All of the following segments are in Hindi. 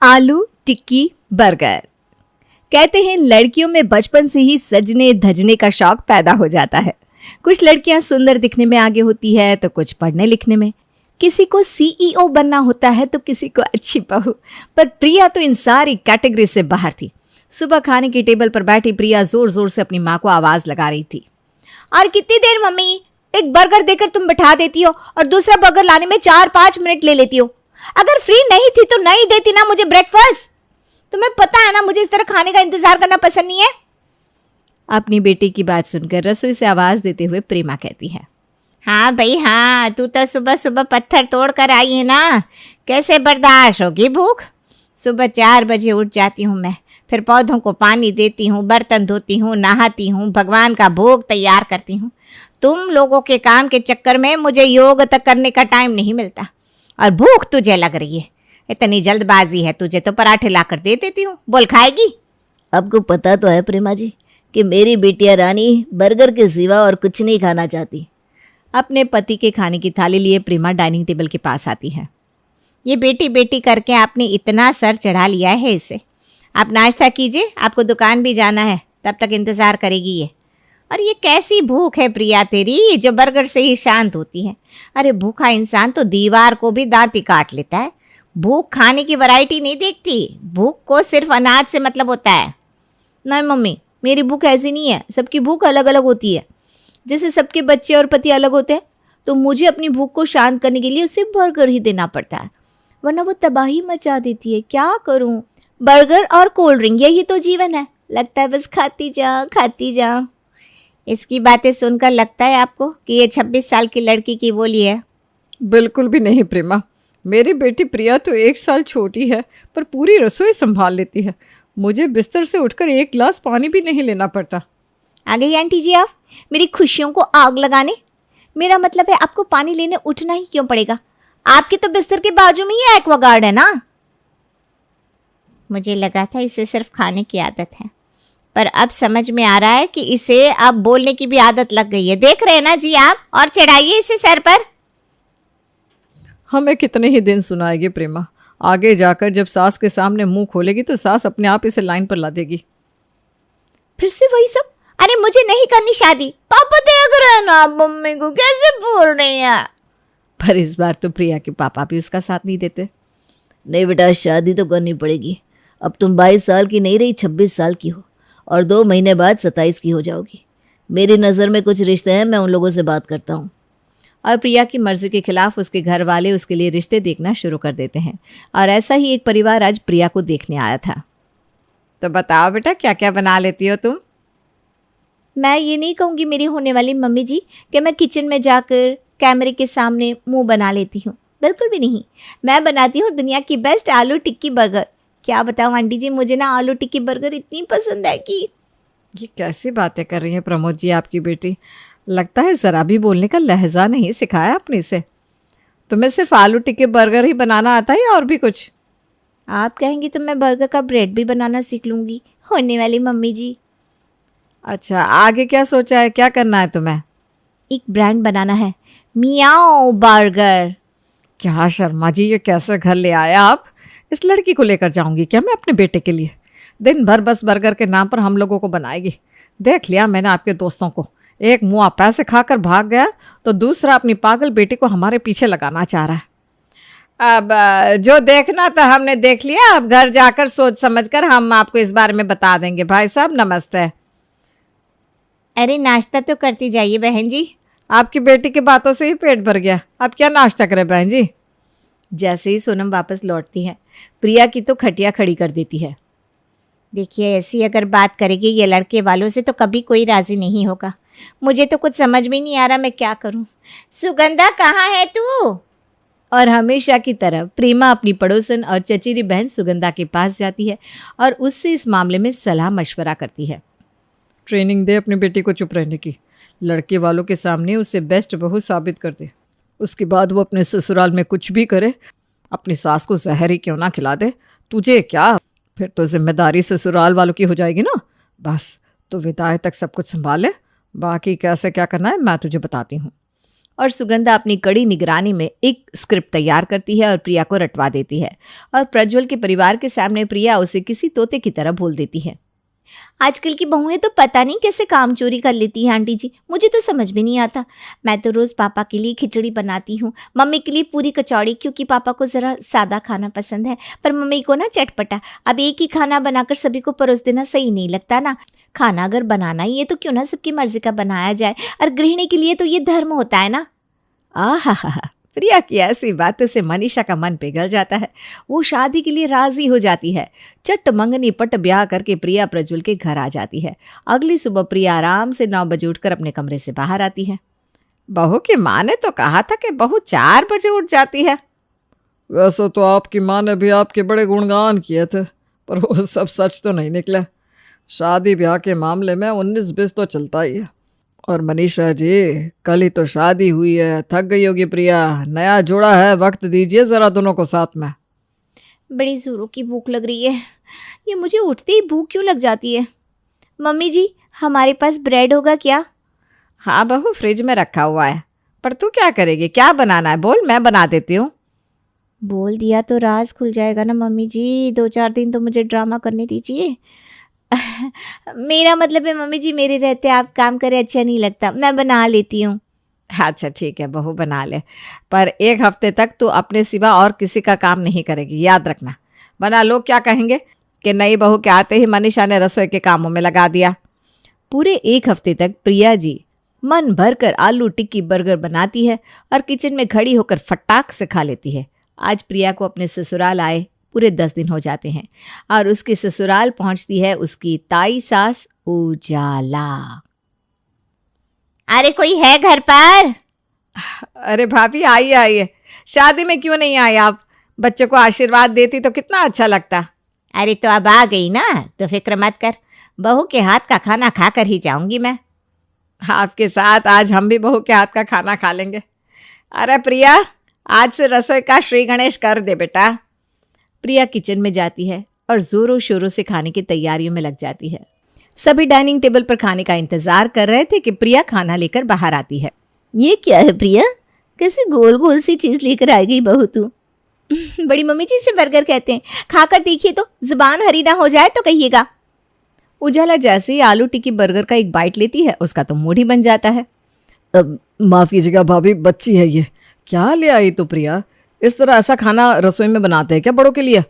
आलू टिक्की बर्गर। कहते हैं लड़कियों में बचपन से ही सजने धजने का शौक पैदा हो जाता है। कुछ लड़कियां सुंदर दिखने में आगे होती है तो कुछ पढ़ने लिखने में। किसी को सीईओ बनना होता है तो किसी को अच्छी बहू। पर प्रिया तो इन सारी कैटेगरी से बाहर थी। सुबह खाने की टेबल पर बैठी प्रिया जोर जोर से अपनी माँ को आवाज लगा रही थी। और कितनी देर मम्मी, एक बर्गर देकर तुम बैठा देती हो और दूसरा बर्गर लाने में 4-5 मिनट ले लेती हो। अगर फ्री नहीं थी तो नहीं देती ना मुझे ब्रेकफास्ट। तुम्हें पता है ना मुझे इस तरह खाने का इंतजार करना पसंद नहीं है। अपनी बेटी की बात सुनकर रसोई से आवाज देते हुए प्रेमा कहती है, हाँ भाई हाँ, तू तो सुबह सुबह पत्थर तोड़ कर आई है ना, कैसे बर्दाश्त होगी भूख। सुबह 4 बजे उठ जाती हूँ मैं, फिर पौधों को पानी देती हूँ, बर्तन धोती हूँ, नहाती हूँ, भगवान का भोग तैयार करती हूँ। तुम लोगों के काम के चक्कर में मुझे योग तक करने का टाइम नहीं मिलता। और भूख तुझे लग रही है, इतनी जल्दबाजी है तुझे तो पराठे लाकर दे देती हूँ, बोल खाएगी। आपको पता तो है प्रेमा जी कि मेरी बेटिया रानी बर्गर के सिवा और कुछ नहीं खाना चाहती। अपने पति के खाने की थाली लिए प्रेमा डाइनिंग टेबल के पास आती है। ये बेटी बेटी करके आपने इतना सर चढ़ा लिया है इसे। आप नाश्ता कीजिए, आपको दुकान भी जाना है, तब तक इंतज़ार करेगी ये। और ये कैसी भूख है प्रिया तेरी जो बर्गर से ही शांत होती है। अरे भूखा इंसान तो दीवार को भी दांत ही काट लेता है। भूख खाने की वैरायटी नहीं देखती, भूख को सिर्फ अनाज से मतलब होता है। नहीं मम्मी, मेरी भूख ऐसी नहीं है, सबकी भूख अलग अलग होती है। जैसे सबके बच्चे और पति अलग होते हैं तो मुझे अपनी भूख को शांत करने के लिए उसे बर्गर ही देना पड़ता है, वरना वो तबाही मचा देती है। क्या करूं? बर्गर और कोल्ड ड्रिंक यही तो जीवन है, लगता है बस खाती जा। इसकी बातें सुनकर लगता है आपको कि ये 26 साल की लड़की की बोली है? बिल्कुल भी नहीं प्रेमा, मेरी बेटी प्रिया तो 1 साल छोटी है पर पूरी रसोई संभाल लेती है। मुझे बिस्तर से उठकर 1 गिलास पानी भी नहीं लेना पड़ता। आ गई आंटी जी आप मेरी खुशियों को आग लगाने। मेरा मतलब है आपको पानी लेने उठना ही क्यों पड़ेगा? आपके तो बिस्तर के बाजू में ही एक्वागार्ड है ना। मुझे लगा था इसे सिर्फ खाने की आदत है, पर अब समझ में आ रहा है कि इसे अब बोलने की भी आदत लग गई है। देख रहे हैं ना जी आप, और चढ़ाइए इसे सर पर। हमें कितने ही दिन सुनाएगी प्रेमा, आगे जाकर जब सास के सामने मुंह खोलेगी तो सास अपने आप इसे लाइन पर ला देगी। फिर से वही सब। अरे मुझे नहीं करनी शादी, पापा देख रहे हैं ना मम्मी को कैसे बोल रही है। पर इस बार तो प्रिया के पापा भी उसका साथ नहीं देते। नहीं बेटा, शादी तो करनी पड़ेगी। अब तुम 22 साल की नहीं रही, 26 साल की हो और 2 महीने बाद 27 की हो जाओगी। मेरी नज़र में कुछ रिश्ते हैं, मैं उन लोगों से बात करता हूँ। और प्रिया की मर्जी के खिलाफ उसके घर वाले उसके लिए रिश्ते देखना शुरू कर देते हैं। और ऐसा ही एक परिवार आज प्रिया को देखने आया था। तो बताओ बेटा, क्या क्या बना लेती हो तुम? मैं ये नहीं कहूँगी मेरी होने वाली मम्मी जी कि मैं किचन में जाकर कैमरे के सामने मुंह बना लेती हूँ, बिल्कुल भी नहीं। मैं बनाती हूँ दुनिया की बेस्ट आलू टिक्की बर्गर। क्या बताऊँ आंटी जी, मुझे ना आलू टिक्की बर्गर इतनी पसंद है कि। ये कैसी बातें कर रही हैं प्रमोद जी आपकी बेटी। लगता है ज़रा भी बोलने का लहजा नहीं सिखाया अपने से। तुम्हें सिर्फ आलू टिक्की बर्गर ही बनाना आता है या और भी कुछ? आप कहेंगी तो मैं बर्गर का ब्रेड भी बनाना सीख लूँगी, होने वाली मम्मी जी। अच्छा, आगे क्या सोचा है, क्या करना है तुम्हें? एक ब्रांड बनाना है, मियाओ बर्गर। क्या शर्मा जी, ये कैसे घर ले आए आप? इस लड़की को लेकर जाऊंगी क्या मैं अपने बेटे के लिए? दिन भर बस बर्गर के नाम पर हम लोगों को बनाएगी। देख लिया मैंने आपके दोस्तों को, एक मुँह पैसे खाकर भाग गया तो दूसरा अपनी पागल बेटी को हमारे पीछे लगाना चाह रहा है। अब जो देखना था हमने देख लिया, अब घर जाकर सोच समझकर हम आपको इस बारे में बता देंगे। भाई साहब नमस्ते। अरे नाश्ता तो करती जाइए बहन जी। आपकी बेटी की बातों से ही पेट भर गया, अब क्या नाश्ता करें बहन जी? जैसे ही सोनम वापस लौटती है प्रिया की तो खटिया खड़ी कर देती है। देखिए ऐसी अगर बात करेगी ये लड़के वालों से तो कभी कोई राजी नहीं होगा। मुझे तो कुछ समझ में नहीं आ रहा मैं क्या करूं। सुगंधा कहाँ है तू? और हमेशा की तरह प्रेमा अपनी पड़ोसन और चचेरी बहन सुगंधा के पास जाती है और उससे इस मामले में सलाह मशवरा करती है। ट्रेनिंग दे अपनी बेटी को चुप रहने की, लड़के वालों के सामने उसे बेस्ट बहू साबित कर दे। उसके बाद वो अपने ससुराल में कुछ भी करे, अपनी सास को जहर ही क्यों ना खिला दे। तुझे क्या, फिर तो जिम्मेदारी ससुराल वालों की हो जाएगी ना। बस तो विदाई तक सब कुछ संभाले, बाकी कैसे क्या करना है मैं तुझे बताती हूँ। और सुगंधा अपनी कड़ी निगरानी में एक स्क्रिप्ट तैयार करती है और प्रिया को रटवा देती है। और प्रज्वल के परिवार के सामने प्रिया उसे किसी तोते की तरह बोल देती है। आजकल की बहुएं तो पता नहीं कैसे काम चोरी कर लेती हैं आंटी जी, मुझे तो समझ में नहीं आता। मैं तो रोज़ पापा के लिए खिचड़ी बनाती हूँ, मम्मी के लिए पूरी कचौड़ी, क्योंकि पापा को ज़रा सादा खाना पसंद है, पर मम्मी को ना चटपटा। अब एक ही खाना बनाकर सभी को परोस देना सही नहीं लगता ना। खाना अगर बनाना ही है तो क्यों ना सबकी मर्जी का बनाया जाए, और गृहिणी के लिए तो ये धर्म होता है ना। आहा, प्रिया की ऐसी बातों से मनीषा का मन पिघल जाता है। वो शादी के लिए राजी हो जाती है। चट मंगनी पट ब्याह करके प्रिया प्रज्वल के घर आ जाती है। अगली सुबह प्रिया आराम से 9 बजे उठकर अपने कमरे से बाहर आती है। बहू की माँ ने तो कहा था कि बहू 4 बजे उठ जाती है। वैसे तो आपकी माँ ने भी आपके बड़े गुणगान किए थे, पर वो सब सच तो नहीं निकला। शादी ब्याह के मामले में 19-20 तो चलता ही है। और मनीषा जी, कल ही तो शादी हुई है, थक गई होगी प्रिया। नया जोड़ा है, वक्त दीजिए ज़रा दोनों को साथ में। बड़ी जोरों की भूख लग रही है। ये मुझे उठते ही भूख क्यों लग जाती है। मम्मी जी, हमारे पास ब्रेड होगा क्या? हाँ बहू, फ्रिज में रखा हुआ है। पर तू क्या करेगी, क्या बनाना है बोल, मैं बना देती हूँ। बोल दिया तो राज खुल जाएगा ना मम्मी जी, 2-4 दिन तो मुझे ड्रामा करने दीजिए। मेरा मतलब है मम्मी जी, मेरे रहते आप काम करें अच्छा नहीं लगता, मैं बना लेती हूँ। अच्छा ठीक है बहू, बना ले, पर 1 हफ्ते तक तू अपने सिवा और किसी का काम नहीं करेगी, याद रखना। वरना लोग क्या कहेंगे कि नई बहू के आते ही मनीषा ने रसोई के कामों में लगा दिया। पूरे 1 हफ्ते तक प्रिया जी मन भरकर आलू टिक्की बर्गर बनाती है और किचन में खड़ी होकर फटाक से खा लेती है। आज प्रिया को अपने ससुराल आए पूरे 10 दिन हो जाते हैं और उसके ससुराल पहुंचती है उसकी ताई सास उजाला। अरे कोई है घर पर? अरे भाभी, आइए आइए। शादी में क्यों नहीं आए आप? बच्चे को आशीर्वाद देती तो कितना अच्छा लगता। अरे तो अब आ गई ना, तो फिक्र मत कर, बहू के हाथ का खाना खाकर ही जाऊंगी मैं। आपके साथ आज हम भी बहू के हाथ का खाना खा लेंगे। अरे प्रिया, आज से रसोई का श्री गणेश कर दे बेटा। प्रिया किचन में जाती है और जोरों शोरों से खाने की तैयारियों में लग जाती है। सभी डाइनिंग टेबल पर खाने का इंतजार कर रहे थे कि प्रिया खाना लेकर बाहर आती है। ये क्या है प्रिया, कैसे गोल गोल सी चीज लेकर आ गई बहू तू? बड़ी मम्मी जी, इसे बर्गर कहते हैं, खाकर देखिए तो, जुबान हरी ना हो जाए तो कहिएगा। उजाला जैसे ही आलू टिक्की बर्गर का एक बाइट लेती है, उसका तो मूड ही बन जाता है। माफ कीजिएगा भाभी, बच्ची है ये। क्या ले आई तो प्रिया? इस तरह ऐसा खाना रसोई में बनाते हैं क्या बड़ों के लिए?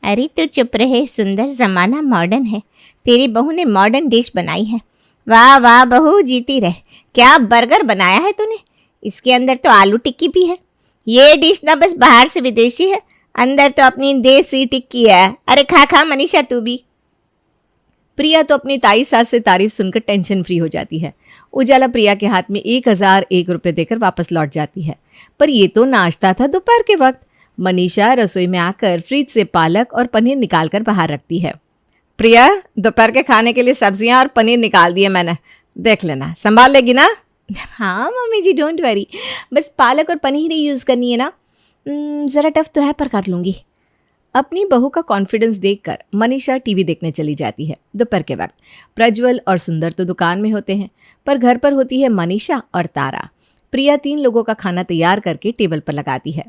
अरे तो चुप रहे, सुंदर, जमाना मॉडर्न है, तेरी बहू ने मॉडर्न डिश बनाई है। वाह वाह बहू, जीती रहे। क्या बर्गर बनाया है तूने? इसके अंदर तो आलू टिक्की भी है। ये डिश ना बस बाहर से विदेशी है, अंदर तो अपनी देसी टिक्की है। अरे खा खा मनीषा तू भी। प्रिया तो अपनी ताई सास से तारीफ सुनकर टेंशन फ्री हो जाती है। उजाला प्रिया के हाथ में 1001 रुपये देकर वापस लौट जाती है। पर ये तो नाश्ता था दोपहर के वक्त। मनीषा रसोई में आकर फ्रिज से पालक और पनीर निकालकर बाहर रखती है। प्रिया, दोपहर के खाने के लिए सब्जियां और पनीर निकाल दिए मैंने, देख लेना, संभाल लेगी ना? हाँ मम्मी जी, डोंट वरी, बस पालक और पनीर ही यूज़ करनी है ना। ज़रा टफ तो है पर कर लूँगी। अपनी बहू का कॉन्फिडेंस देखकर मनीषा टीवी देखने चली जाती है। दोपहर के वक्त प्रज्वल और सुंदर तो दुकान में होते हैं, पर घर पर होती है मनीषा और तारा। प्रिया 3 लोगों का खाना तैयार करके टेबल पर लगाती है।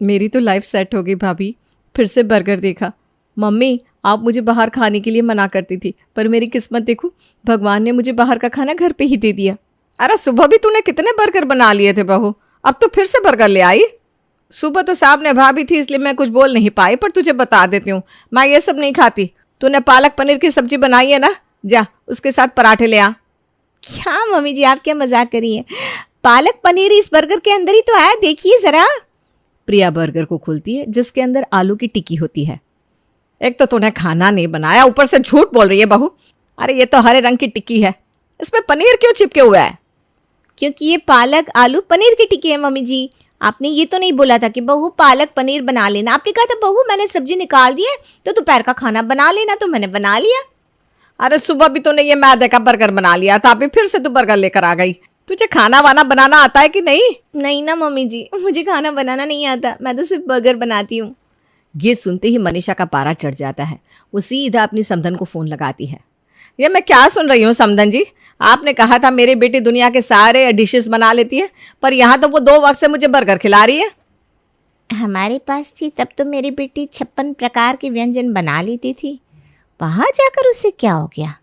मेरी तो लाइफ सेट हो गई भाभी, फिर से बर्गर देखा। मम्मी, आप मुझे बाहर खाने के लिए मना करती थी, पर मेरी किस्मत देखो, भगवान ने मुझे बाहर का खाना घर पे ही दे दिया। अरे सुबह भी तूने कितने बर्गर बना लिए थे बहू, अब तो फिर से बर्गर ले आई? सुबह तो सामने भाभी थी इसलिए मैं कुछ बोल नहीं पाई, पर तुझे बता देती हूँ, मैं ये सब नहीं खाती। तूने पालक पनीर की सब्जी बनाई है ना, जा उसके साथ पराठे ले आ। क्या मम्मी जी, आप क्या मजाक करिए? पालक पनीर इस बर्गर के अंदर ही तो है, देखिए जरा। प्रिया बर्गर को खोलती है जिसके अंदर आलू की टिक्की होती है। एक तो तूने खाना नहीं बनाया, ऊपर से झूठ बोल रही है बहू। अरे ये तो हरे रंग की टिक्की है, इसमें पनीर क्यों चिपके हुआ है? क्योंकि ये पालक आलू पनीर की टिक्की है मम्मी जी। आपने ये तो नहीं बोला था कि बहू पालक पनीर बना लेना, आपने कहा था बहू मैंने सब्जी निकाल दी है तो दोपहर का खाना बना लेना, तो मैंने बना लिया। अरे सुबह भी तूने ये मैदे का बर्गर बना लिया था, अभी फिर से तू बर्गर लेकर आ गई। तुझे खाना वाना बनाना आता है कि नहीं? नहीं ना मम्मी जी, मुझे खाना बनाना नहीं आता, मैं तो सिर्फ बर्गर बनाती हूँ। ये सुनते ही मनीषा का पारा चढ़ जाता है। वो सीधा अपनी समधन को फ़ोन लगाती है। ये मैं क्या सुन रही हूँ समधन जी? आपने कहा था मेरी बेटी दुनिया के सारे डिशेस बना लेती है, पर यहाँ तो वो 2 वक्त से मुझे बर्गर खिला रही है। हमारे पास थी तब तो मेरी बेटी 56 प्रकार के व्यंजन बना लेती थी। वहाँ जाकर उससे क्या हो गया?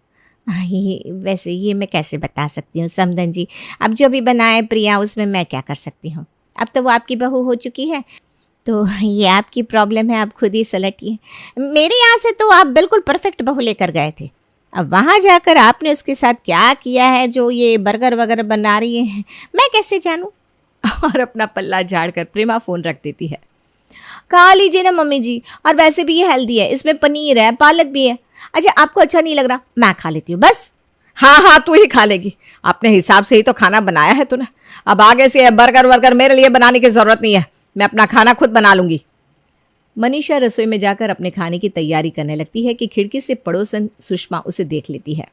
वैसे ये मैं कैसे बता सकती हूँ समधन जी। अब जो भी बनाए प्रिया, उसमें मैं क्या कर सकती हूँ? अब तो वो आपकी बहू हो चुकी है, तो ये आपकी प्रॉब्लम है, आप खुद ही सलटिए। मेरे यहाँ से तो आप बिल्कुल परफेक्ट बहू लेकर गए थे। अब वहाँ जाकर आपने उसके साथ क्या किया है जो ये बर्गर वगैरह बना रही है, मैं कैसे जानूँ? और अपना पल्ला झाड़कर प्रेमा फोन रख देती है। खा लीजिए ना मम्मी जी, और वैसे भी ये हेल्दी है, इसमें पनीर है, पालक भी है। अच्छा आपको अच्छा नहीं लग रहा, मैं खा लेती हूँ बस। हाँ, तू ही खा लेगी, अपने हिसाब से ही तो खाना बनाया है तूने। अब आगे से बर्गर वर्गर मेरे लिए बनाने की जरूरत नहीं है, मैं अपना खाना खुद बना लूंगी। मनीषा रसोई में जाकर अपने खाने की तैयारी करने लगती है कि खिड़की से पड़ोसन सुषमा उसे देख लेती है।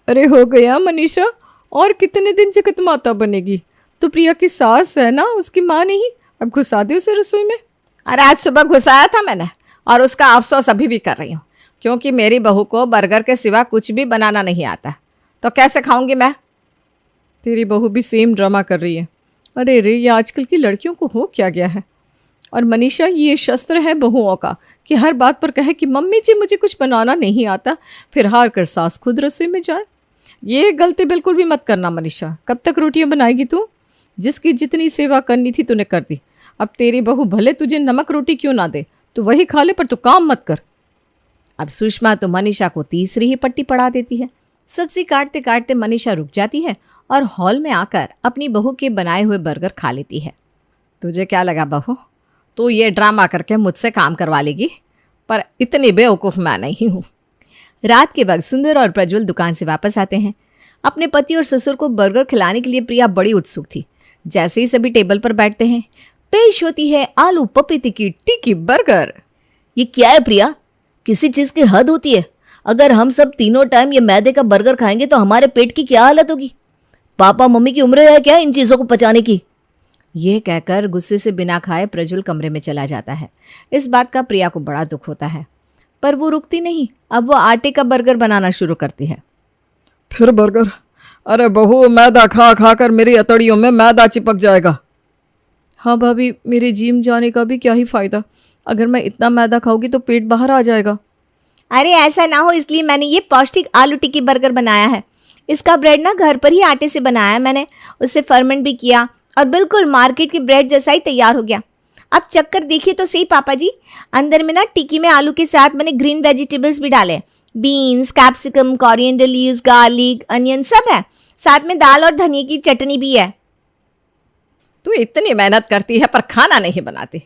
अरे हो गया मनीषा, और कितने दिन जगत माता बनेगी? तो प्रिया की सास है ना, उसकी माँ नहीं। अब घुसा दे उसे रसोई में। अरे आज सुबह घुसाया था मैंने, और उसका अफसोस अभी भी कर रही हूँ, क्योंकि मेरी बहू को बर्गर के सिवा कुछ भी बनाना नहीं आता, तो कैसे खाऊंगी मैं? तेरी बहू भी सेम ड्रामा कर रही है। अरे रे, ये आजकल की लड़कियों को हो क्या गया है? और मनीषा, ये शस्त्र है बहुओं का कि हर बात पर कहे कि मम्मी जी मुझे कुछ बनाना नहीं आता, फिर हार कर सास खुद रसोई में जाए। ये गलती बिल्कुल भी मत करना मनीषा। कब तक रोटियां बनाएगी तू? जिसकी जितनी सेवा करनी थी तूने कर दी। अब तेरी बहू भले तुझे नमक रोटी क्यों ना दे, तू वही खा ले, पर तू काम मत कर। अब सुषमा तो मनीषा को तीसरी ही पट्टी पढ़ा देती है। सब्जी काटते काटते मनीषा रुक जाती है और हॉल में आकर अपनी बहू के बनाए हुए बर्गर खा लेती है। तुझे क्या लगा बहू, तू ये ड्रामा करके मुझसे काम करवा लेगी? पर इतनी बेवकूफ़ मैं नहीं हूँ। रात के वक्त सुंदर और प्रज्वल दुकान से वापस आते हैं। अपने पति और ससुर को बर्गर खिलाने के लिए प्रिया बड़ी उत्सुक थी। जैसे ही सभी टेबल पर बैठते हैं, पेश होती है आलू पपीते की टिक्की बर्गर। ये क्या है प्रिया? किसी चीज की हद होती है। अगर हम सब तीनों टाइम ये मैदे का बर्गर खाएंगे तो हमारे पेट की क्या हालत होगी? पापा मम्मी की उम्र है क्या इन चीजों को पचाने की? यह कहकर गुस्से से बिना खाए प्रज्वल कमरे में चला जाता है। इस बात का प्रिया को बड़ा दुख होता है, पर वो रुकती नहीं। अब वो आटे का बर्गर बनाना शुरू करती है। फिर बर्गर? अरे बहू, मैदा खा खा कर मेरी अतड़ियों में मैदा चिपक जाएगा। हाँ भाभी, मेरे जिम जाने का भी क्या ही फायदा? अगर मैं इतना मैदा खाऊंगी तो पेट बाहर आ जाएगा। अरे ऐसा ना हो, इसलिए मैंने ये पौष्टिक आलू टिक्की बर्गर बनाया है। इसका ब्रेड ना घर पर ही आटे से बनाया है मैंने, उससे फर्मेंट भी किया और बिल्कुल मार्केट के ब्रेड जैसा ही तैयार हो गया। अब चक्कर देखिए तो सही पापा जी, अंदर में ना टिक्की में आलू के साथ मैंने ग्रीन वेजिटेबल्स भी डाले, beans, capsicum, coriander leaves, garlic, onion सब है। साथ में दाल और धनिया की चटनी भी है। तू इतनी मेहनत करती है पर खाना नहीं बनाती।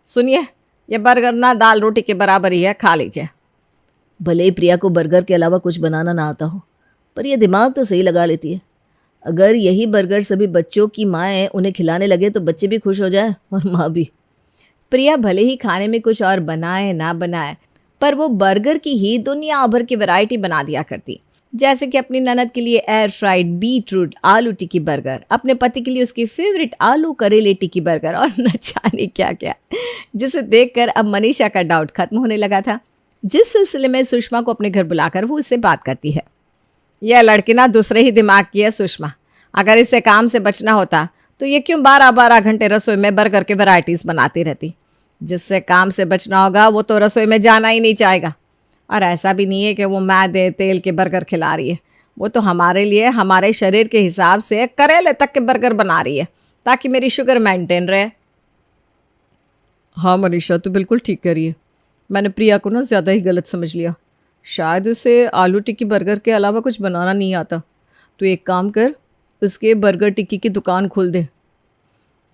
सुनिए, ये बर्गर ना दाल रोटी के बराबर ही है, खा लीजिए। भले ही प्रिया को बर्गर के अलावा कुछ बनाना ना आता हो, पर यह दिमाग तो सही लगा लेती है। अगर यही बर्गर सभी बच्चों की माएँ उन्हें खिलाने लगे तो बच्चे भी खुश हो जाए और माँ भी। प्रिया भले ही खाने में कुछ और बनाए ना बनाए, पर वो बर्गर की ही दुनिया भर की वैरायटी बना दिया करती। जैसे कि अपनी ननद के लिए एयर फ्राइड बीटरूट आलू टिक्की बर्गर, अपने पति के लिए उसकी फेवरेट आलू करेले टिक्की बर्गर, और न जाने क्या क्या, जिसे देखकर अब मनीषा का डाउट खत्म होने लगा था। जिस सिलसिले में सुषमा को अपने घर बुलाकर वो उससे बात करती है। यह लड़की ना दूसरे ही दिमाग की है सुषमा। अगर इससे काम से बचना होता तो ये क्यों 12-12 घंटे रसोई में बर्गर के वैरायटीज बनाती रहती? जिससे काम से बचना होगा वो तो रसोई में जाना ही नहीं चाहेगा। और ऐसा भी नहीं है कि वो मैदे तेल के बर्गर खिला रही है, वो तो हमारे लिए हमारे शरीर के हिसाब से करेले तक के बर्गर बना रही है ताकि मेरी शुगर मेंटेन रहे। हाँ मनीषा, तू बिल्कुल ठीक कह रही है। मैंने प्रिया को ना ज़्यादा ही गलत समझ लिया। शायद उसे आलू टिक्की बर्गर के अलावा कुछ बनाना नहीं आता। तू एक काम कर, उसके बर्गर टिक्की की दुकान खोल दे,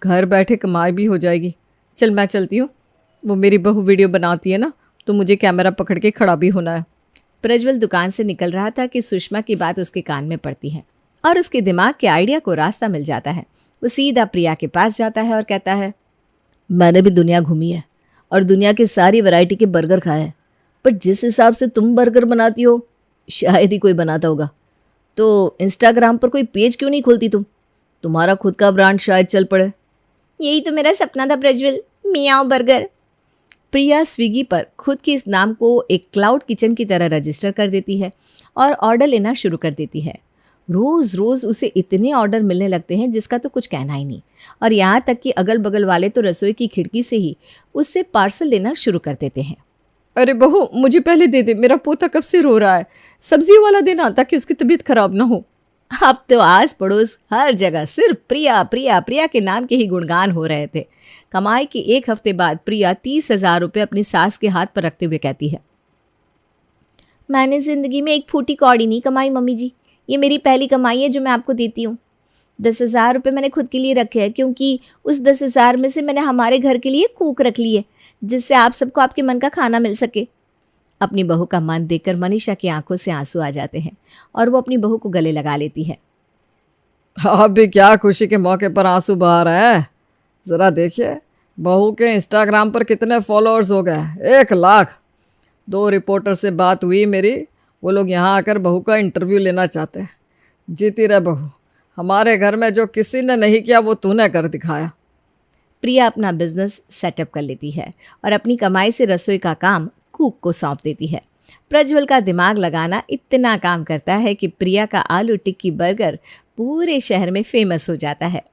घर बैठे कमाई भी हो जाएगी। चल मैं चलती हूँ, वो मेरी बहू वीडियो बनाती है ना, तो मुझे कैमरा पकड़ के खड़ा भी होना है। प्रज्वल दुकान से निकल रहा था कि सुषमा की बात उसके कान में पड़ती है और उसके दिमाग के आइडिया को रास्ता मिल जाता है। वो सीधा प्रिया के पास जाता है और कहता है, मैंने भी दुनिया घूमी है और दुनिया की सारी वैरायटी के बर्गर खाए हैं, पर जिस हिसाब से तुम बर्गर बनाती हो शायद ही कोई बनाता होगा। तो इंस्टाग्राम पर कोई पेज क्यों नहीं खोलती तुम? तुम्हारा खुद का ब्रांड शायद चल पड़े। यही तो मेरा सपना था प्रज्वल, मियाओ बर्गर। प्रिया स्विगी पर खुद के इस नाम को एक क्लाउड किचन की तरह रजिस्टर कर देती है और ऑर्डर लेना शुरू कर देती है। रोज़ रोज़ उसे इतने ऑर्डर मिलने लगते हैं जिसका तो कुछ कहना ही नहीं, और यहाँ तक कि अगल बगल वाले तो रसोई की खिड़की से ही उससे पार्सल लेना शुरू कर देते हैं। अरे बहू, मुझे पहले दे दे, मेरा पोता कब से रो रहा है, सब्जियों वाला देना ताकि उसकी तबीयत खराब ना हो। अब तो आस पड़ोस हर जगह सिर्फ प्रिया प्रिया प्रिया के नाम के ही गुणगान हो रहे थे। कमाई के एक हफ्ते बाद प्रिया 30,000 रुपये अपनी सास के हाथ पर रखते हुए कहती है, मैंने जिंदगी में एक फूटी कौड़ी नहीं कमाई मम्मी जी, ये मेरी पहली कमाई है जो मैं आपको देती हूँ। 10,000 रुपये मैंने खुद के लिए रखे हैं, क्योंकि उस 10,000 में से मैंने हमारे घर के लिए कूक रख ली है, जिससे आप सबको आपके मन का खाना मिल सके। अपनी बहू का मन देखकर मनीषा की आंखों से आंसू आ जाते हैं और वो अपनी बहू को गले लगा लेती है। आप भी क्या खुशी के मौके पर आंसू बहा रहे हैं? ज़रा देखिए, बहू के इंस्टाग्राम पर कितने फॉलोअर्स हो गए, 1 लाख। 2 रिपोर्टर से बात हुई मेरी, वो लोग यहाँ आकर बहू का इंटरव्यू लेना चाहते हैं। जीती रहे बहू, हमारे घर में जो किसी ने नहीं किया वो तूने कर दिखाया। प्रिया अपना बिजनेस सेटअप कर लेती है और अपनी कमाई से रसोई का काम कूक को सौंप देती है। प्रज्वल का दिमाग लगाना इतना काम करता है कि प्रिया का आलू टिक्की बर्गर पूरे शहर में फेमस हो जाता है।